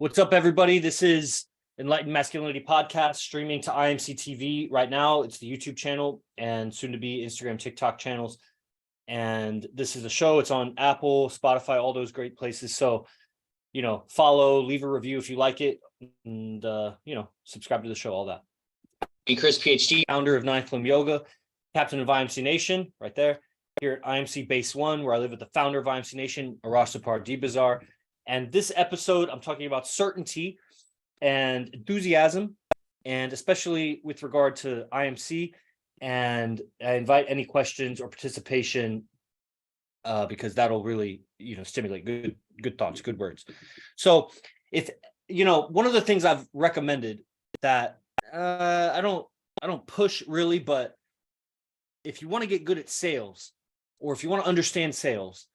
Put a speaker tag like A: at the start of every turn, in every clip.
A: What's up, everybody? This is Enlightened Masculinity Podcast, streaming to IMC TV right now. It's the YouTube channel and soon to be Instagram, TikTok channels. And this is a show. It's on Apple, Spotify, all those great places. So, follow, leave a review if you like it, and, subscribe to the show, all that. Be Chris, PhD, founder of Ninth Limb Yoga, captain of IMC Nation, right there. Here at IMC Base 1, where I live with the founder of IMC Nation, Arash Sapar D-Bazar. And this episode, I'm talking about certainty and enthusiasm, and especially with regard to IMC. And I invite any questions or participation because that'll really, stimulate good thoughts, good words. So if, one of the things I've recommended that I don't push really, but if you want to get good at sales, or if you want to understand sales,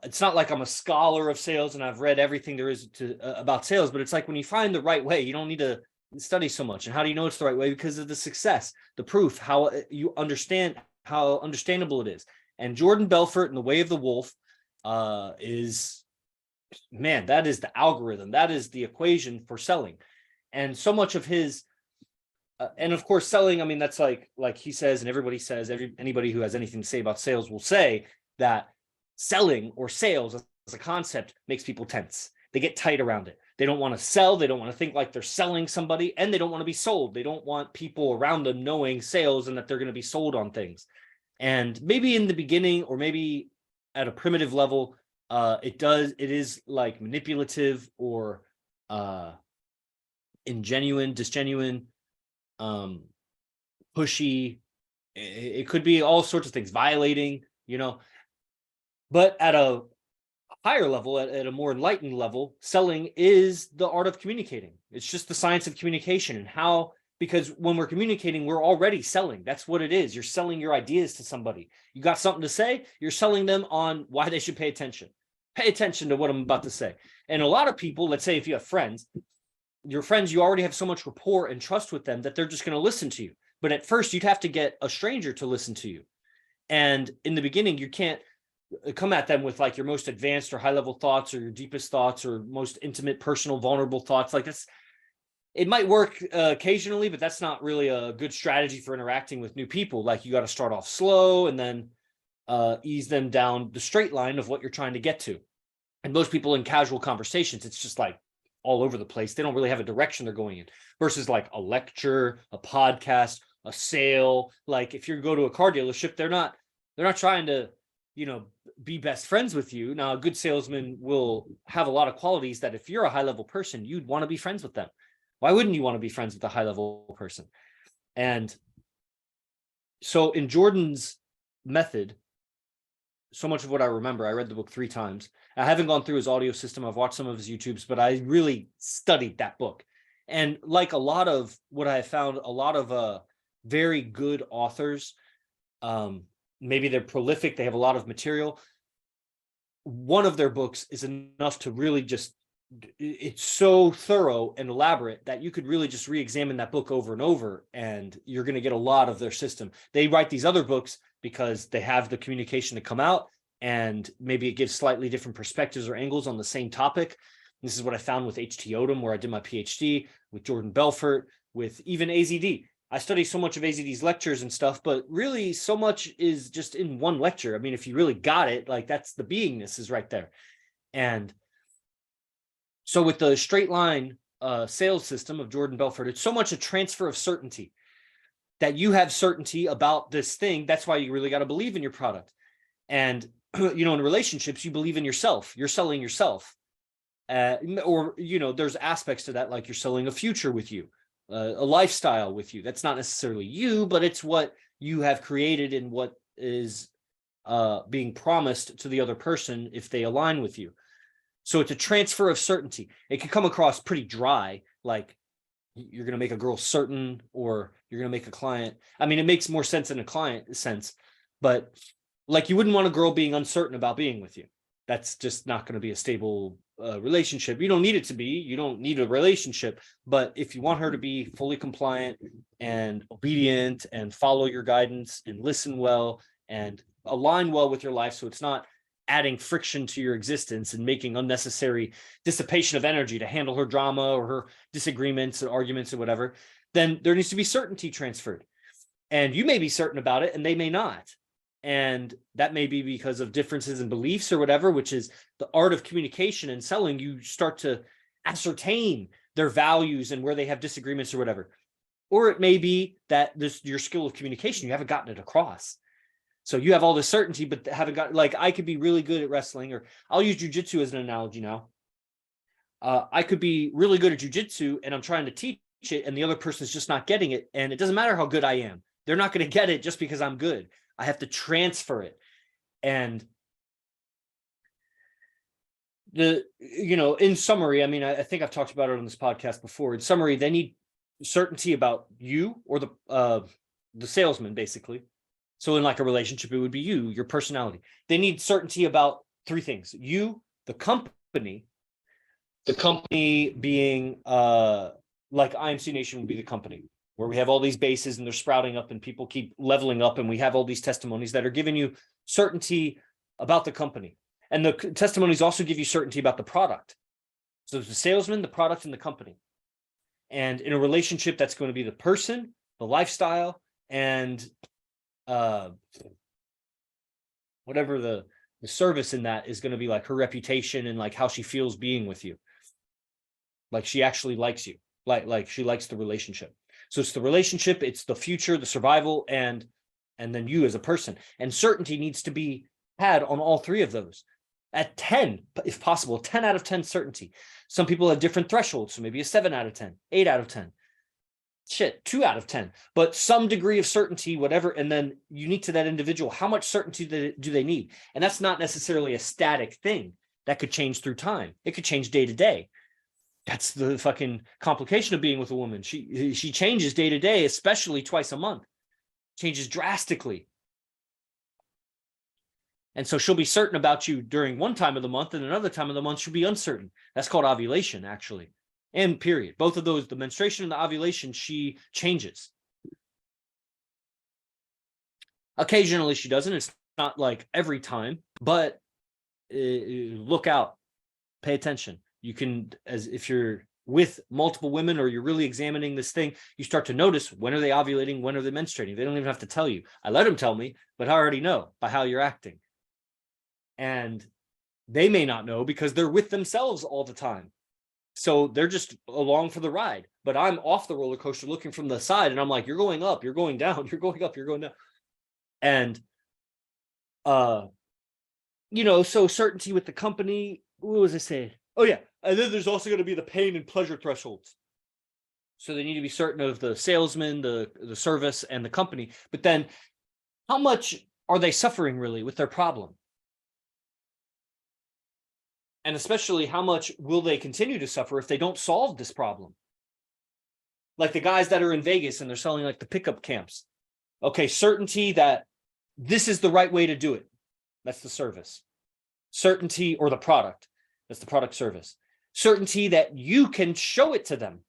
A: it's not like I'm a scholar of sales and I've read everything there is to about sales, but it's like when you find the right way, you don't need to study so much. And how do you know it's the right way? Because of the success, the proof, how you understand, how understandable it is. And Jordan Belfort and the Way of the Wolf that is the algorithm. That is the equation for selling. And so much of his, and of course, selling, I mean, that's like he says, and everybody says, anybody who has anything to say about sales will say that selling or sales as a concept makes people tense. They get tight around it. They don't want to sell. They don't want to think like they're selling somebody, and they don't want to be sold. They don't want people around them knowing sales and that they're going to be sold on things. And maybe in the beginning, or maybe at a primitive level, it is like manipulative or disgenuine, pushy. It could be all sorts of things, violating, But at a higher level, at a more enlightened level, selling is the art of communicating. It's just the science of communication, and how, because when we're communicating, we're already selling. That's what it is. You're selling your ideas to somebody. You got something to say, you're selling them on why they should pay attention. Pay attention to what I'm about to say. And a lot of people, let's say if you have friends, your friends, you already have so much rapport and trust with them that they're just going to listen to you. But at first, you'd have to get a stranger to listen to you. And in the beginning, you can't come at them with like your most advanced or high level thoughts, or your deepest thoughts, or most intimate, personal, vulnerable thoughts. Like this, it might work occasionally, but that's not really a good strategy for interacting with new people. Like you got to start off slow and then ease them down the straight line of what you're trying to get to. And most people in casual conversations, it's just like all over the place. They don't really have a direction they're going in, versus like a lecture, a podcast, a sale. Like if you go to a car dealership, they're not trying to, be best friends with you. Now, a good salesman will have a lot of qualities that if you're a high level person, you'd want to be friends with them. Why wouldn't you want to be friends with a high level person? And so in Jordan's method, so much of what I remember, I read the book 3 times. I haven't gone through his audio system. I've watched some of his YouTubes, but I really studied that book. And like a lot of what I found, a lot of very good authors, maybe they're prolific, they have a lot of material. One of their books is enough to really it's so thorough and elaborate that you could really just re-examine that book over and over, and you're going to get a lot of their system. They write these other books because they have the communication to come out, and maybe it gives slightly different perspectives or angles on the same topic. This is what I found with H.T. Odom, where I did my PhD, with Jordan Belfort, with even AZD. I study so much of AZD's lectures and stuff, but really so much is just in one lecture. I mean, if you really got it, like that's the beingness is right there. And so with the straight line sales system of Jordan Belfort, it's so much a transfer of certainty, that you have certainty about this thing. That's why you really got to believe in your product. And, in relationships, you believe in yourself. You're selling yourself. Or, there's aspects to that, like you're selling a future with you. A lifestyle with you. That's not necessarily you, but it's what you have created and what is being promised to the other person if they align with you. So it's a transfer of certainty. It can come across pretty dry, like you're going to make a girl certain, or you're going to make a client. I mean, it makes more sense in a client sense, but like you wouldn't want a girl being uncertain about being with you. That's just not going to be a stable relationship. You don't need it to be. You don't need a relationship. But if you want her to be fully compliant and obedient and follow your guidance and listen well and align well with your life, so it's not adding friction to your existence and making unnecessary dissipation of energy to handle her drama or her disagreements and arguments or whatever, then there needs to be certainty transferred. And you may be certain about it and they may not. And that may be because of differences in beliefs or whatever, which is the art of communication and selling. You start to ascertain their values and where they have disagreements or whatever. Or it may be that your skill of communication, you haven't gotten it across. So you have all this certainty, but haven't got, like, I could be really good at wrestling, or I'll use jujitsu as an analogy now. I could be really good at jujitsu and I'm trying to teach it and the other person is just not getting it. And it doesn't matter how good I am. They're not going to get it just because I'm good. I have to transfer it. And in summary, I mean, I think I've talked about it on this podcast before. In summary, they need certainty about you or the salesman, basically. So in like a relationship, it would be you, your personality. They need certainty about three things: you, the company being like IMC Nation would be the company, where we have all these bases and they're sprouting up and people keep leveling up, and we have all these testimonies that are giving you certainty about the company. And the testimonies also give you certainty about the product. So there's the salesman, the product, and the company. And in a relationship, that's going to be the person, the lifestyle, and whatever the service in that is going to be, like her reputation and like how she feels being with you. Like she actually likes you, like she likes the relationship. So it's the relationship, it's the future, the survival, and then you as a person. And certainty needs to be had on all three of those. At 10, if possible, 10 out of 10 certainty. Some people have different thresholds, so maybe a 7 out of 10, 8 out of 10. 2 out of 10, but some degree of certainty, whatever. And then unique to that individual, how much certainty do they need? And that's not necessarily a static thing. That could change through time. It could change day to day. That's the fucking complication of being with a woman. She changes day to day, especially twice a month. Changes drastically. And so she'll be certain about you during one time of the month, and another time of the month she'll be uncertain. That's called ovulation, actually. And period. Both of those, the menstruation and the ovulation, she changes. Occasionally she doesn't. It's not like every time, but look out. Pay attention. You can, as if you're with multiple women or you're really examining this thing, you start to notice, when are they ovulating? When are they menstruating? They don't even have to tell you. I let them tell me, but I already know by how you're acting. And they may not know because they're with themselves all the time. So they're just along for the ride, but I'm off the roller coaster looking from the side, and I'm like, you're going up, you're going down, you're going up, you're going down. And, so certainty with the company. What was I saying? Oh yeah. And then there's also going to be the pain and pleasure thresholds. So they need to be certain of the salesman, the service, and the company. But then how much are they suffering really with their problem? And especially, how much will they continue to suffer if they don't solve this problem? Like the guys that are in Vegas and they're selling like the pickup camps. Okay, certainty that this is the right way to do it. That's the service. Certainty, or the product. That's the product service. Certainty that you can show it to them.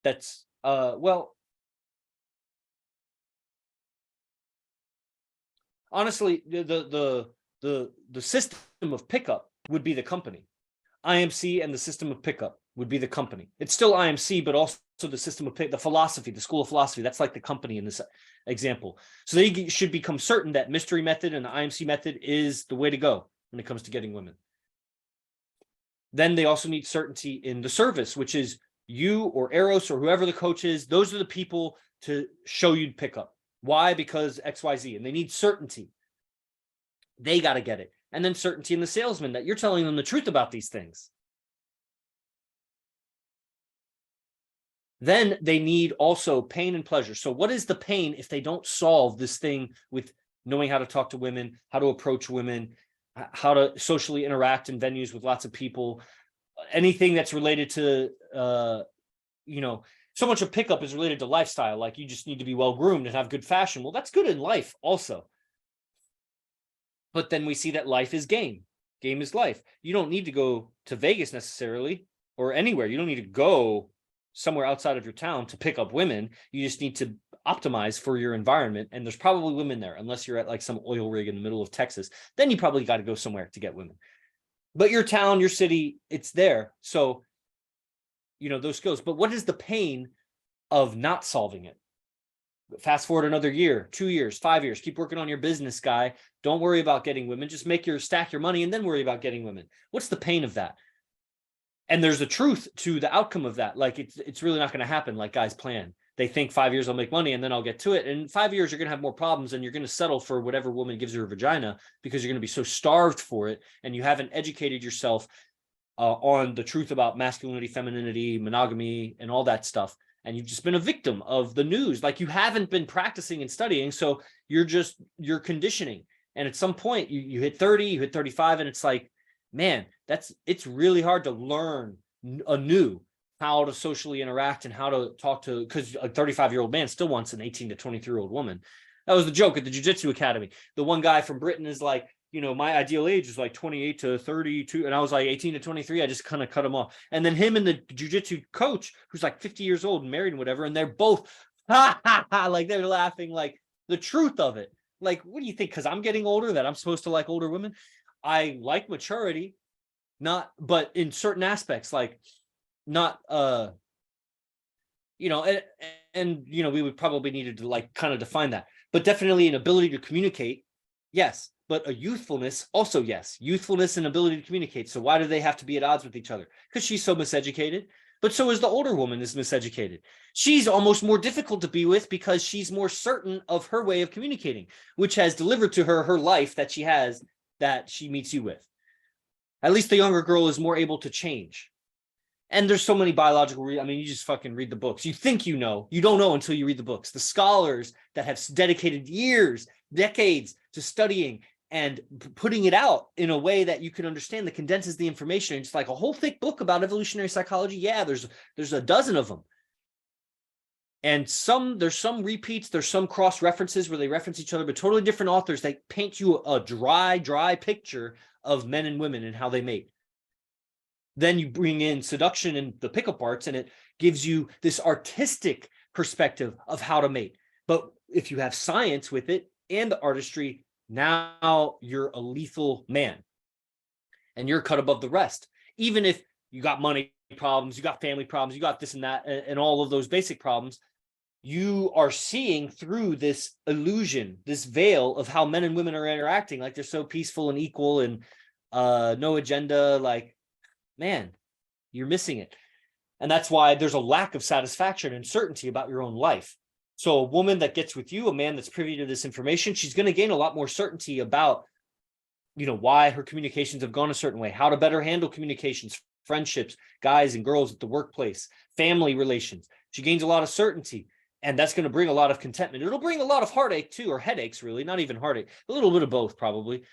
A: That's, honestly, the system of pickup would be the company. IMC and the system of pickup would be the company. It's still IMC, but also the system of the philosophy, the school of philosophy. That's like the company in this example. So they should become certain that mystery method and the IMC method is the way to go when it comes to getting women. Then they also need certainty in the service, which is you or Eros or whoever the coach is. Those are the people to show you pickup. Why? Because XYZ. And they need certainty. They got to get it. And then certainty in the salesman that you're telling them the truth about these things. Then they need also pain and pleasure. So what is the pain if they don't solve this thing with knowing how to talk to women, how to approach women, how to socially interact in venues with lots of people, anything that's related to, so much of pickup is related to lifestyle. Like you just need to be well groomed and have good fashion. Well, that's good in life also. But then we see that life is game. Game is life. You don't need to go to Vegas necessarily or anywhere. You don't need to go somewhere outside of your town to pick up women. You just need to optimize for your environment, and there's probably women there, unless you're at like some oil rig in the middle of Texas, then you probably got to go somewhere to get women. But your town, your city, it's there. So, those skills. But what is the pain of not solving it? Fast forward another year, 2 years, 5 years, keep working on your business, guy. Don't worry about getting women. Just stack your money and then worry about getting women. What's the pain of that? And there's a truth to the outcome of that. Like it's really not going to happen like guys plan. They think 5 years I'll make money and then I'll get to it. And in 5 years, you're going to have more problems and you're going to settle for whatever woman gives you a vagina because you're going to be so starved for it. And you haven't educated yourself on the truth about masculinity, femininity, monogamy, and all that stuff. And you've just been a victim of the news. Like you haven't been practicing and studying. So you're conditioning. And at some point you hit 30, you hit 35, and it's like, man, it's really hard to learn anew how to socially interact and how to talk to, because a 35-year-old man still wants an 18 to 23-year-old woman. That was the joke at the Jiu-Jitsu Academy. The one guy from Britain is like, my ideal age is like 28 to 32. And I was like 18 to 23. I just kind of cut him off. And then him and the jiu-jitsu coach, who's like 50 years old and married and whatever. And they're both, like they're laughing, like the truth of it. Like, what do you think? Because I'm getting older that I'm supposed to like older women? I like maturity, but in certain aspects, like not, we would probably needed to like kind of define that, but definitely an ability to communicate. Yes. But a youthfulness also, yes. Youthfulness and ability to communicate. So why do they have to be at odds with each other? Because she's so miseducated. But so is the older woman is miseducated. She's almost more difficult to be with because she's more certain of her way of communicating, which has delivered to her life that she has, that she meets you with. At least the younger girl is more able to change. And there's so many biological, you just fucking read the books. You think you know, you don't know until you read the books. The scholars that have dedicated years, decades to studying and putting it out in a way that you can understand, that condenses the information. It's like a whole thick book about evolutionary psychology. Yeah, there's a dozen of them. And there's some repeats, there's some cross references where they reference each other, but totally different authors. They paint you a dry picture of men and women and how they mate. Then you bring in seduction and the pickup arts, and it gives you this artistic perspective of how to mate. But if you have science with it and the artistry, now you're a lethal man and you're cut above the rest. Even if you got money problems, you got family problems, you got this and that, and all of those basic problems, you are seeing through this illusion, this veil of how men and women are interacting. Like they're so peaceful and equal and no agenda. Like, man, you're missing it. And that's why there's a lack of satisfaction and certainty about your own life. So a woman that gets with you, a man that's privy to this information, she's going to gain a lot more certainty about, why her communications have gone a certain way, how to better handle communications, friendships, guys and girls at the workplace, family relations. She gains a lot of certainty, and that's going to bring a lot of contentment. It'll bring a lot of heartache too, or headaches, really, not even heartache, a little bit of both probably.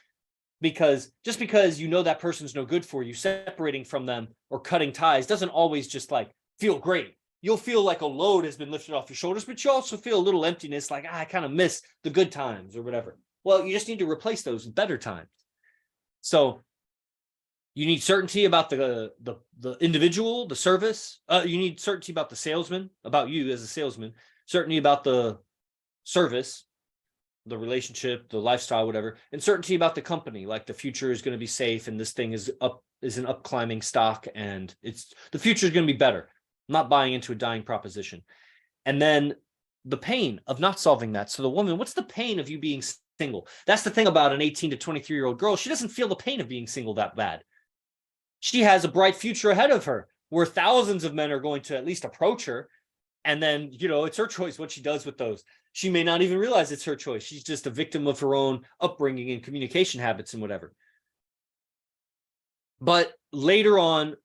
A: Because just because that person's no good for you, separating from them or cutting ties doesn't always just like feel great. You'll feel like a load has been lifted off your shoulders, but you also feel a little emptiness, like, I kind of miss the good times or whatever. Well, you just need to replace those with better times. So you need certainty about the individual, the service. You need certainty about the salesman, about you as a salesman, certainty about the service, the relationship, the lifestyle, whatever, and certainty about the company, like the future is going to be safe and this thing is an up climbing stock and the future is going to be better. I'm not buying into a dying proposition. And then the pain of not solving that. So the woman, what's the pain of you being single? That's the thing about an 18 to 23-year-old girl. She doesn't feel the pain of being single that bad. She has a bright future ahead of her where thousands of men are going to at least approach her. And then, it's her choice what she does with those. She may not even realize it's her choice. She's just a victim of her own upbringing and communication habits and whatever. But later on,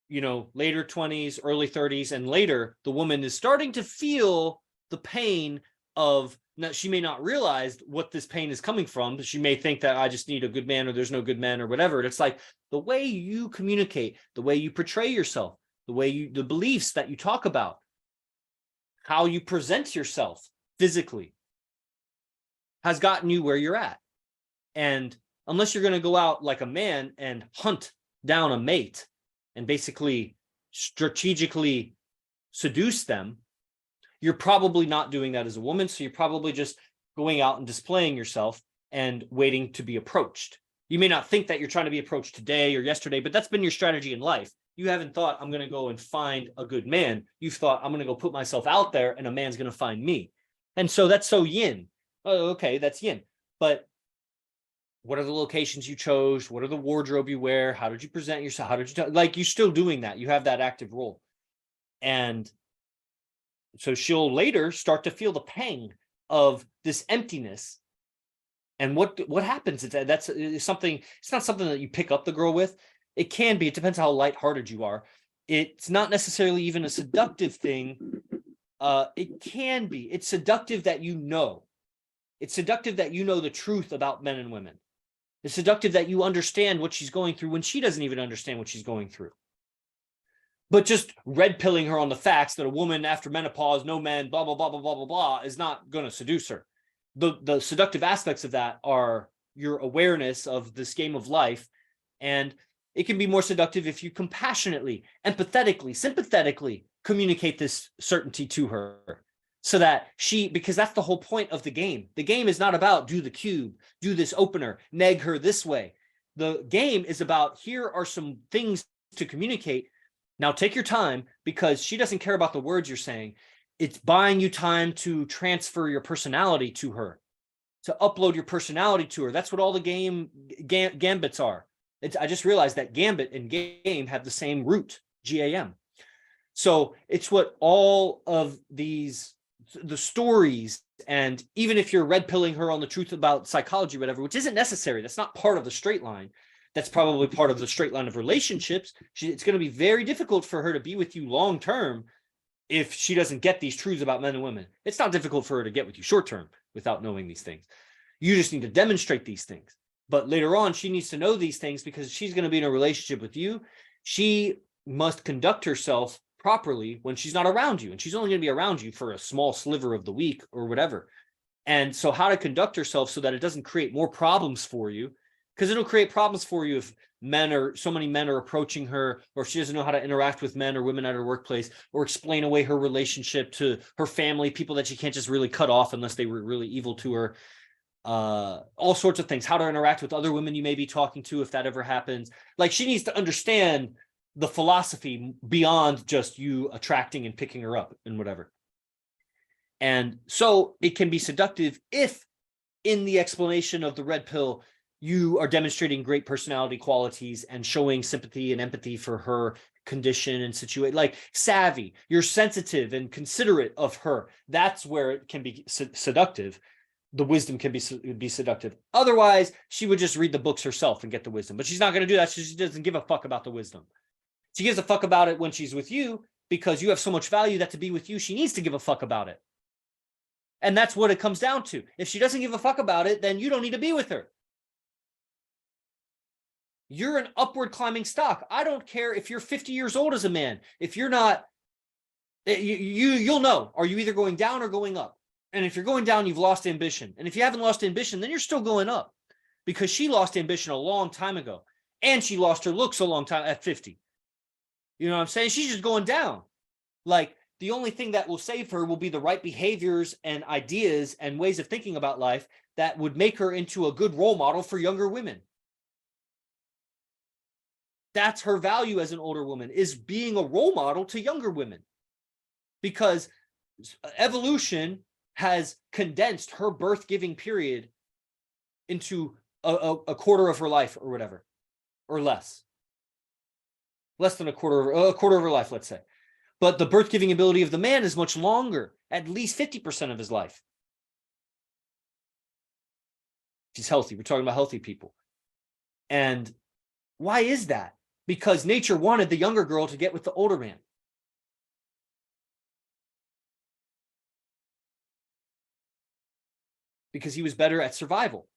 A: later 20s, early 30s, and later, the woman is starting to feel the pain of, she may not realize what this pain is coming from. She may think that I just need a good man or there's no good man or whatever. And it's like the way you communicate, the way you portray yourself, the beliefs that you talk about, how you present yourself physically has gotten you where you're at. And unless you're going to go out like a man and hunt down a mate and basically strategically seduce them, you're probably not doing that as a woman. So you're probably just going out and displaying yourself and waiting to be approached. You may not think that you're trying to be approached today or yesterday, but that's been your strategy in life. You haven't thought, I'm going to go and find a good man. You've thought, I'm going to go put myself out there and a man's going to find me. And so that's so yin. Oh, okay, that's yin. But what are the locations you chose? What are the wardrobe you wear? How did you present yourself? How did you like, you're still doing that. You have that active role. And so she'll later start to feel the pang of this emptiness. And what happens is that's something, it's not something that you pick up the girl with. It can be, it depends how lighthearted you are. It's not necessarily even a seductive thing. It can be. It's seductive that you know. It's seductive that you know the truth about men and women. It's seductive that you understand what she's going through when she doesn't even understand what she's going through. But just red pilling her on the facts that a woman after menopause, no men, blah, blah, blah, blah, blah, blah, blah, is not going to seduce her. The seductive aspects of that are your awareness of this game of life. And it can be more seductive if you compassionately, empathetically, sympathetically communicate this certainty to her. So that because that's the whole point of the game. The game is not about do the cube, do this opener, neg her this way. The game is about, here are some things to communicate. Now take your time, because she doesn't care about the words you're saying. It's buying you time to transfer your personality to her, to upload your personality to her. That's what all the gambits are. I just realized that gambit and game have the same root, GAM. So it's what all of the stories, and even if you're red pilling her on the truth about psychology, whatever, which isn't necessary, that's not part of the straight line. That's probably part of the straight line of relationships. It's going to be very difficult for her to be with you long term if she doesn't get these truths about men and women. It's not difficult for her to get with you short term without knowing these things. You just need to demonstrate these things. But later on, she needs to know these things, because she's going to be in a relationship with you. She must conduct herself properly when she's not around you, and she's only going to be around you for a small sliver of the week or whatever. And so how to conduct herself so that it doesn't create more problems for you, because it'll create problems for you if so many men are approaching her, or if she doesn't know how to interact with men or women at her workplace, or explain away her relationship to her family, people that she can't just really cut off unless they were really evil to her. All sorts of things, how to interact with other women you may be talking to if that ever happens. Like, she needs to understand the philosophy beyond just you attracting and picking her up and whatever. And so it can be seductive if in the explanation of the red pill, you are demonstrating great personality qualities and showing sympathy and empathy for her condition and situation, like savvy, you're sensitive and considerate of her. That's where it can be seductive. The wisdom can be seductive. Otherwise, she would just read the books herself and get the wisdom. But she's not going to do that. She doesn't give a fuck about the wisdom. She gives a fuck about it when she's with you, because you have so much value that to be with you, she needs to give a fuck about it. And that's what it comes down to. If she doesn't give a fuck about it, then you don't need to be with her. You're an upward climbing stock. I don't care if you're 50 years old as a man. If you're not, you'll know. Are you either going down or going up? And if you're going down, you've lost ambition. And if you haven't lost ambition, then you're still going up, because she lost ambition a long time ago. And she lost her looks a long time at 50. You know what I'm saying? She's just going down. Like, the only thing that will save her will be the right behaviors and ideas and ways of thinking about life that would make her into a good role model for younger women. That's her value as an older woman, is being a role model to younger women, because evolution has condensed her birth-giving period into a quarter of her life or whatever, or less than a quarter of her life, let's say. But the birth-giving ability of the man is much longer, at least 50% of his life. She's healthy. We're talking about healthy people. And why is that? Because nature wanted the younger girl to get with the older man. Because he was better at survival.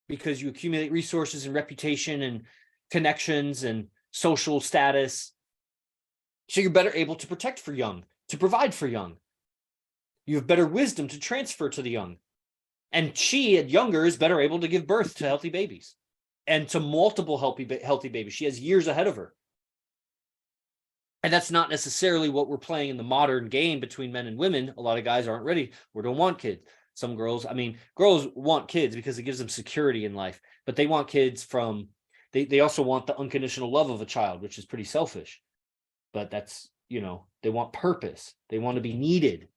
A: Because you accumulate resources and reputation and connections and social status. So you're better able to protect for young, to provide for young. You have better wisdom to transfer to the young. And she, at younger, is better able to give birth to healthy babies. And to multiple healthy babies. She has years ahead of her. And that's not necessarily what we're playing in the modern game between men and women. A lot of guys aren't ready or don't want kids. Some girls, I mean, girls want kids because it gives them security in life, but they want kids from, they also want the unconditional love of a child, which is pretty selfish. But that's, they want purpose. They want to be needed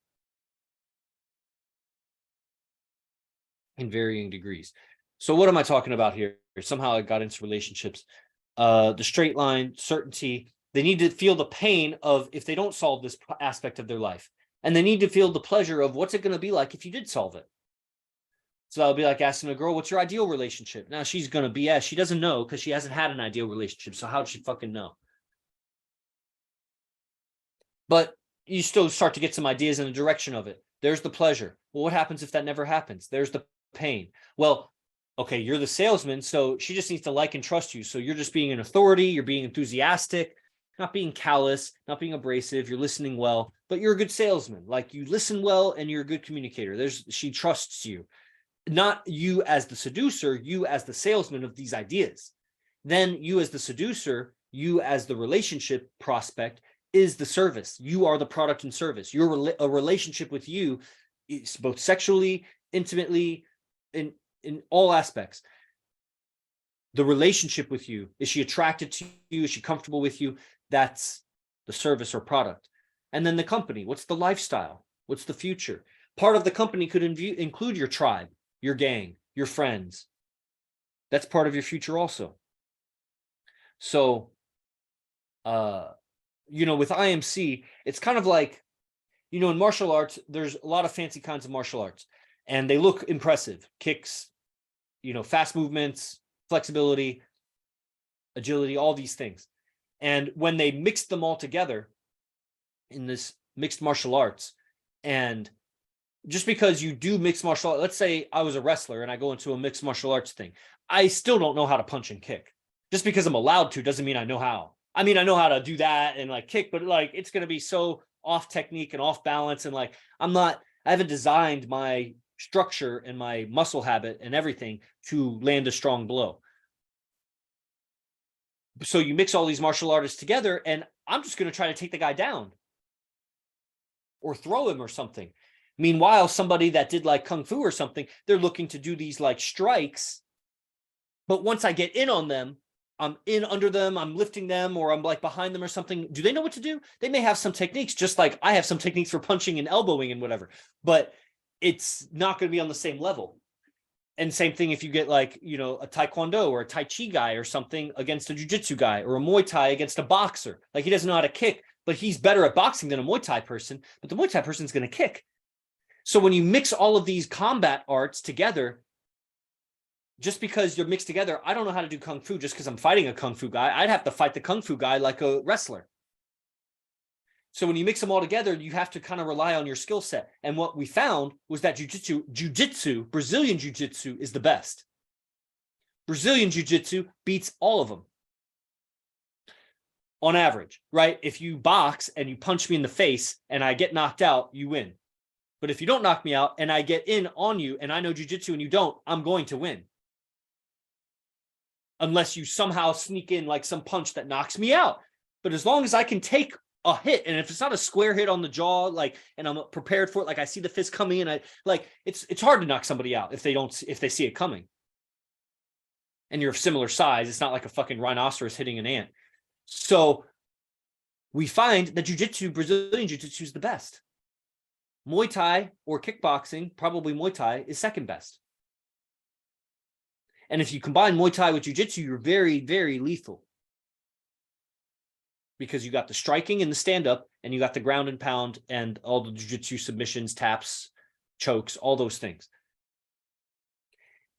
A: in varying degrees. So what am I talking about here? Somehow I got into relationships. The straight line, certainty. They need to feel the pain of if they don't solve this aspect of their life. And they need to feel the pleasure of what's it going to be like if you did solve it. So I'll be like asking a girl, what's your ideal relationship? Now she's going to BS. She doesn't know because she hasn't had an ideal relationship. So how'd she fucking know? But you still start to get some ideas in the direction of it. There's the pleasure. Well, what happens if that never happens? There's the pain. Well, okay, you're the salesman, so she just needs to like and trust you. So you're just being an authority, you're being enthusiastic, not being callous, not being abrasive, you're listening well, but you're a good salesman. Like you listen well and you're a good communicator. She trusts you. Not you as the seducer, you as the salesman of these ideas. Then you as the seducer, you as the relationship prospect is the service. You are the product and service. A relationship with you is both sexually, intimately, in all aspects. The relationship with you, is she attracted to you? Is she comfortable with you? That's the service or product. And then the company, what's the lifestyle? What's the future? Part of the company could include your tribe, your gang, your friends. That's part of your future also. So, with IMC, it's kind of like, in martial arts, there's a lot of fancy kinds of martial arts and they look impressive. Kicks, fast movements, flexibility, agility, all these things. And when they mix them all together in this mixed martial arts, and just because you do mixed martial arts, let's say I was a wrestler and I go into a mixed martial arts thing, I still don't know how to punch and kick. Just because I'm allowed to doesn't mean I know how. I mean, I know how to do that and like kick, but like it's going to be so off technique and off balance. And like, I haven't designed my structure and my muscle habit and everything to land a strong blow. So you mix all these martial artists together and I'm just going to try to take the guy down or throw him or something. Meanwhile, somebody that did like Kung Fu or something, they're looking to do these like strikes. But once I get in on them, I'm in under them, I'm lifting them, or I'm like behind them or something. Do they know what to do? They may have some techniques, just like I have some techniques for punching and elbowing and whatever, but it's not going to be on the same level. And same thing if you get like, a Taekwondo or a Tai Chi guy or something against a Jiu-Jitsu guy, or a Muay Thai against a boxer. Like he doesn't know how to kick, but he's better at boxing than a Muay Thai person, but the Muay Thai person is going to kick. So when you mix all of these combat arts together, just because you're mixed together, I don't know how to do Kung Fu just because I'm fighting a Kung Fu guy. I'd have to fight the Kung Fu guy like a wrestler. So when you mix them all together, you have to kind of rely on your skill set. And what we found was that Brazilian Jiu-Jitsu is the best. Brazilian Jiu-Jitsu beats all of them on average, right? If you box and you punch me in the face and I get knocked out, you win. But if you don't knock me out and I get in on you and I know Jiu-Jitsu and you don't, I'm going to win. Unless you somehow sneak in like some punch that knocks me out. But as long as I can take a hit, and if it's not a square hit on the jaw, like, and I'm prepared for it, like I see the fist coming and it's hard to knock somebody out if they see it coming. And you're of similar size. It's not like a fucking rhinoceros hitting an ant. So we find that Brazilian Jiu-Jitsu is the best. Muay Thai or kickboxing, probably Muay Thai, is second best. And if you combine Muay Thai with Jiu-Jitsu, you're very, very lethal. Because you got the striking and the stand-up, and you got the ground and pound and all the Jiu-Jitsu submissions, taps, chokes, all those things.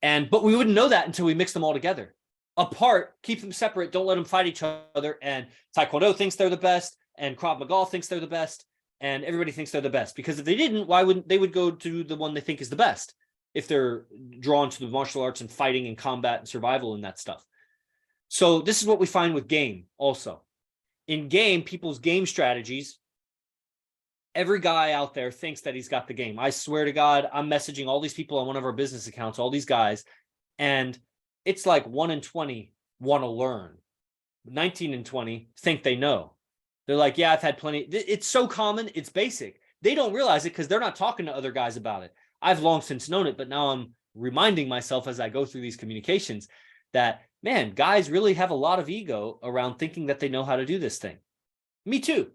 A: But we wouldn't know that until we mix them all together. Apart, keep them separate, don't let them fight each other. And Taekwondo thinks they're the best, and Krav Maga thinks they're the best, and everybody thinks they're the best. Because if they didn't, why wouldn't they would go to the one they think is the best? If they're drawn to the martial arts and fighting and combat and survival and that stuff. So this is what we find with game also. In game, people's game strategies, every guy out there thinks that he's got the game. I swear to God, I'm messaging all these people on one of our business accounts, all these guys, and it's like 1 in 20 want to learn. 19 and 20 think they know. They're like, yeah, I've had plenty. It's so common. It's basic. They don't realize it because they're not talking to other guys about it. I've long since known it, but now I'm reminding myself as I go through these communications that, man, guys really have a lot of ego around thinking that they know how to do this thing. Me too.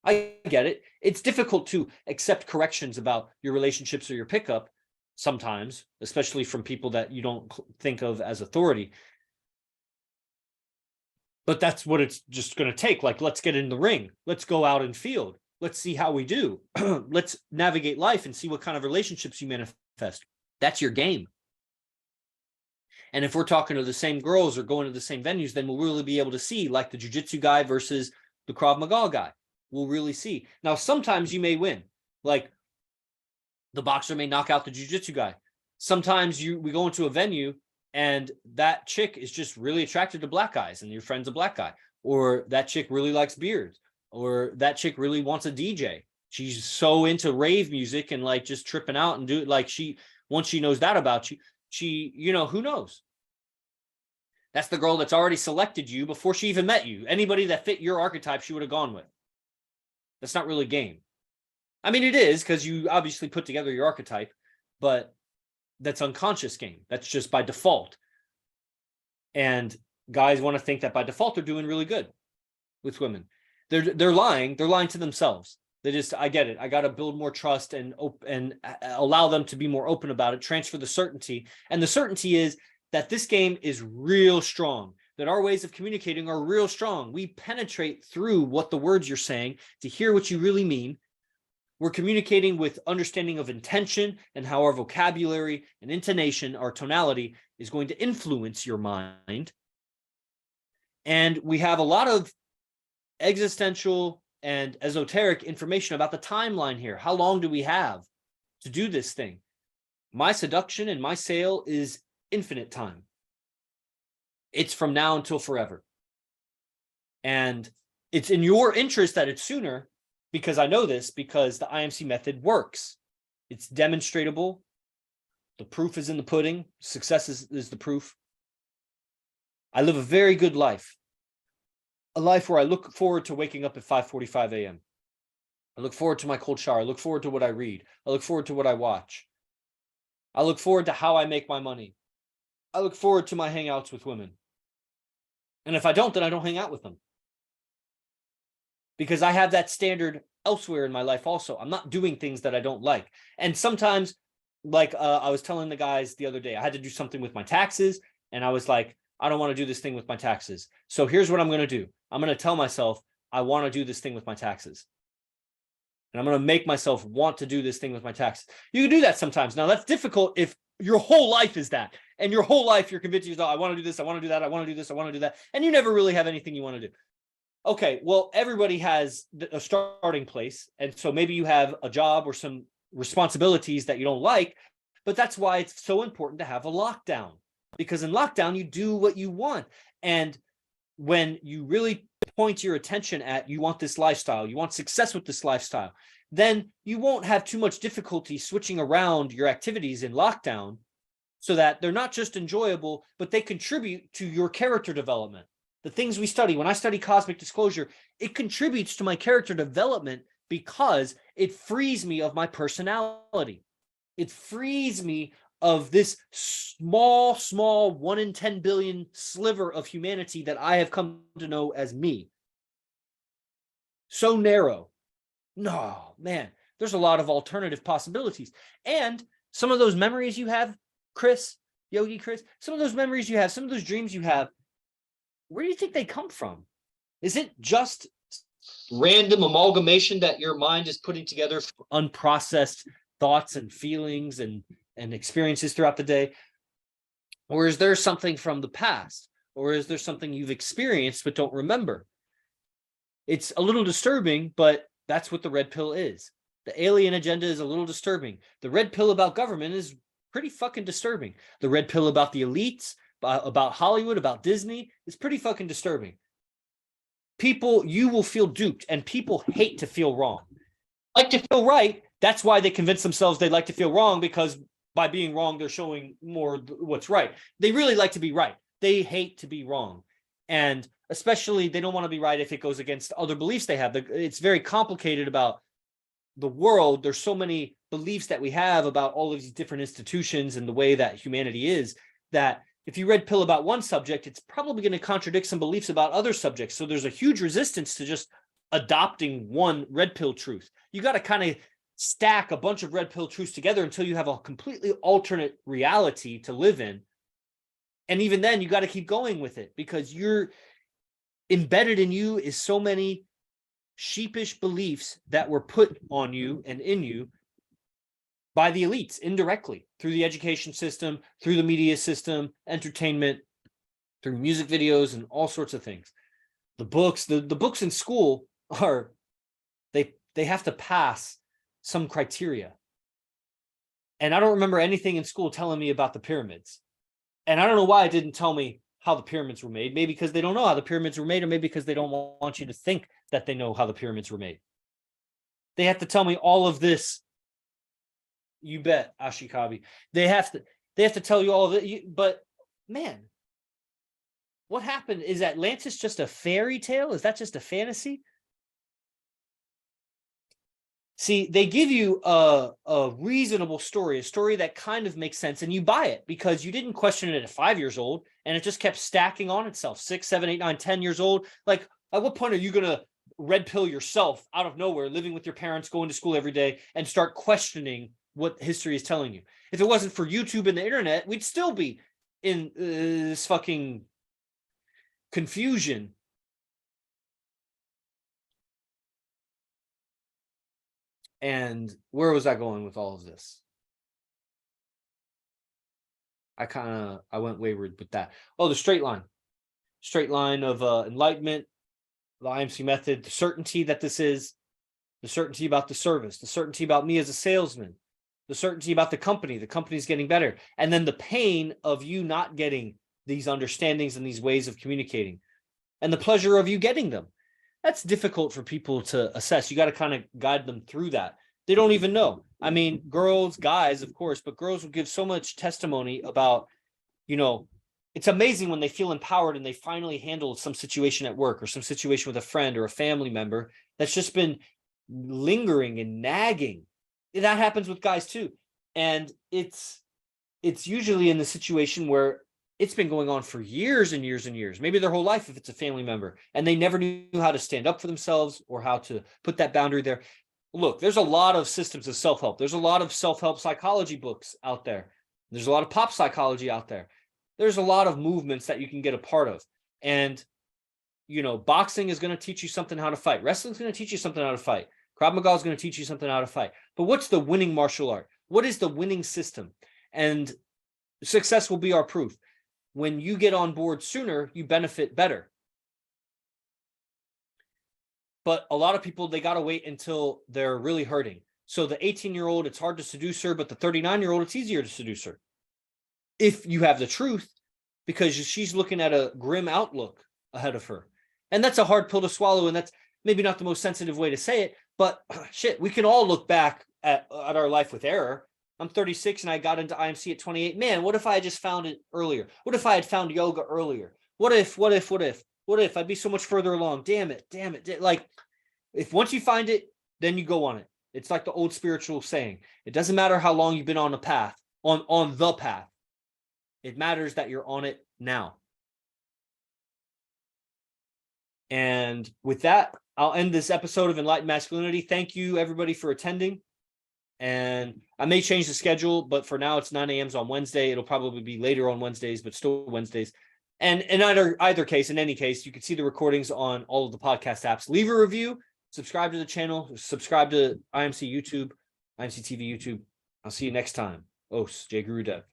A: I get it. It's difficult to accept corrections about your relationships or your pickup sometimes, especially from people that you don't think of as authority. But that's what it's just going to take. Like, let's get in the ring. Let's go out and field. Let's see how we do. Let's navigate life and see what kind of relationships you manifest. That's your game. And if we're talking to the same girls or going to the same venues, then we'll really be able to see, like the jiu-jitsu guy versus the Krav Maga guy. We'll really see. Now, sometimes you may win. Like, the boxer may knock out the jiu-jitsu guy. Sometimes we go into a venue and that chick is just really attracted to black guys and your friend's a black guy. Or that chick really likes beards. Or that chick really wants a DJ. She's so into rave music and like just tripping out and do it. Like, once she knows that about you, who knows? That's the girl that's already selected you before she even met you. Anybody that fit your archetype, she would have gone with. That's not really game. I mean, it is, because you obviously put together your archetype, but that's unconscious game. That's just by default. And guys want to think that by default they're doing really good with women. They're lying. They're lying to themselves. I get it. I got to build more trust and allow them to be more open about it, transfer the certainty. And the certainty is that this game is real strong, that our ways of communicating are real strong. We penetrate through what the words you're saying to hear what you really mean. We're communicating with understanding of intention and how our vocabulary and intonation, our tonality, is going to influence your mind. And we have a lot of existential and esoteric information about the timeline here. How long do we have to do this thing? My seduction and my sale is infinite time. It's from now until forever. And it's in your interest that it's sooner, because I know this, because the IMC method works. It's demonstratable. The proof is in the pudding. Success is the proof. I live a very good life. A life where I look forward to waking up at 5:45 a.m. I look forward to my cold shower. I look forward to what I read. I look forward to what I watch. I look forward to how I make my money. I look forward to my hangouts with women. And if I don't, then I don't hang out with them. Because I have that standard elsewhere in my life also. I'm not doing things that I don't like. And sometimes, like I was telling the guys the other day, I had to do something with my taxes. And I was like, I don't want to do this thing with my taxes. So here's what I'm going to do. I'm going to tell myself, I want to do this thing with my taxes. And I'm going to make myself want to do this thing with my taxes. You can do that sometimes. Now, that's difficult if your whole life is that. And your whole life, you're convinced yourself, I want to do this, I want to do that, I want to do this, I want to do that. And you never really have anything you want to do. Okay, well, everybody has a starting place. And so maybe you have a job or some responsibilities that you don't like. But that's why it's so important to have a lockdown. Because in lockdown, you do what you want. And when you really point your attention at, you want this lifestyle, you want success with this lifestyle, then you won't have too much difficulty switching around your activities in lockdown so that they're not just enjoyable, but they contribute to your character development. The things we study, when I study cosmic disclosure, it contributes to my character development because it frees me of my personality. It frees me of this small 1 in 10 billion sliver of humanity that I have come to know as me. So narrow. No, man, there's a lot of alternative possibilities. And some of those memories you have, Chris, Yogi Chris, some of those memories you have, some of those dreams you have, where do you think they come from? Is it just random amalgamation that your mind is putting together from unprocessed thoughts and feelings and experiences throughout the day? Or is there something from the past? Or is there something you've experienced but don't remember? It's a little disturbing, but that's what the red pill is. The alien agenda is a little disturbing. The red pill about government is pretty fucking disturbing. The red pill about the elites, about Hollywood, about Disney, is pretty fucking disturbing. People, you will feel duped, and people hate to feel wrong. Like to feel right. That's why they convince themselves they like to feel wrong, because by being wrong, they're showing more what's right. They really like to be right. They hate to be wrong. And especially they don't want to be right if it goes against other beliefs they have. It's very complicated about the world. There's so many beliefs that we have about all of these different institutions and the way that humanity is, that if you red pill about one subject, it's probably going to contradict some beliefs about other subjects. So there's a huge resistance to just adopting one red pill truth. You got to kind of stack a bunch of red pill truths together until you have a completely alternate reality to live in. And even then, you got to keep going with it, because you're embedded in you is so many sheepish beliefs that were put on you and in you by the elites indirectly, through the education system, through the media system, entertainment, through music videos, and all sorts of things. The books, the books in school are, they have to pass some criteria. And I don't remember anything in school telling me about the pyramids. And I don't know why it didn't tell me how the pyramids were made. Maybe because they don't know how the pyramids were made, or maybe because they don't want you to think that they know how the pyramids were made. They have to tell me all of this. You bet, Ashikabi. They have to tell you all of it. But man, what happened? Is Atlantis just a fairy tale? Is that just a fantasy? See, they give you a reasonable story, a story that kind of makes sense, and you buy it because you didn't question it at 5 years old, and it just kept stacking on itself. 6, 7, 8, 9, 10 years old. Like, at what point are you going to red pill yourself out of nowhere, living with your parents, going to school every day, and start questioning what history is telling you? If it wasn't for YouTube and the internet, we'd still be in this fucking confusion. And where was I going with all of this? I went wayward with that. Oh, the straight line of enlightenment, the IMC method, the certainty that this is, the certainty about the service, the certainty about me as a salesman, the certainty about the company's getting better, and then the pain of you not getting these understandings and these ways of communicating, and the pleasure of you getting them. That's difficult for people to assess. You got to kind of guide them through that. They don't even know. I mean, girls, guys, of course, but girls will give so much testimony about, it's amazing when they feel empowered and they finally handle some situation at work or some situation with a friend or a family member that's just been lingering and nagging. That happens with guys too. And it's usually in the situation where it's been going on for years and years and years, maybe their whole life if it's a family member, and they never knew how to stand up for themselves or how to put that boundary there. Look, there's a lot of systems of self-help. There's a lot of self-help psychology books out there. There's a lot of pop psychology out there. There's a lot of movements that you can get a part of. And, boxing is going to teach you something how to fight. Wrestling is going to teach you something how to fight. Krav Maga is going to teach you something how to fight. But what's the winning martial art? What is the winning system? And success will be our proof. When you get on board sooner, you benefit better. But a lot of people, they got to wait until they're really hurting. So the 18-year-old, it's hard to seduce her, but the 39-year-old, it's easier to seduce her. If you have the truth, because she's looking at a grim outlook ahead of her. And that's a hard pill to swallow. And that's maybe not the most sensitive way to say it, but shit, we can all look back at our life with error. I'm 36 and I got into IMC at 28. Man, what if I just found it earlier? What if I had found yoga earlier? What if I'd be so much further along? Damn it. Like, if once you find it, then you go on it. It's like the old spiritual saying. It doesn't matter how long you've been on the path, on the path. It matters that you're on it now. And with that, I'll end this episode of Enlightened Masculinity. Thank you, everybody, for attending. And I may change the schedule, but for now it's 9 a.m. on Wednesday. It'll probably be later on Wednesdays, but still Wednesdays. And in either case, in any case, you can see the recordings on all of the podcast apps. Leave a review, subscribe to the channel, subscribe to IMC YouTube, IMC TV YouTube. I'll see you next time. Os, J Guru Dev.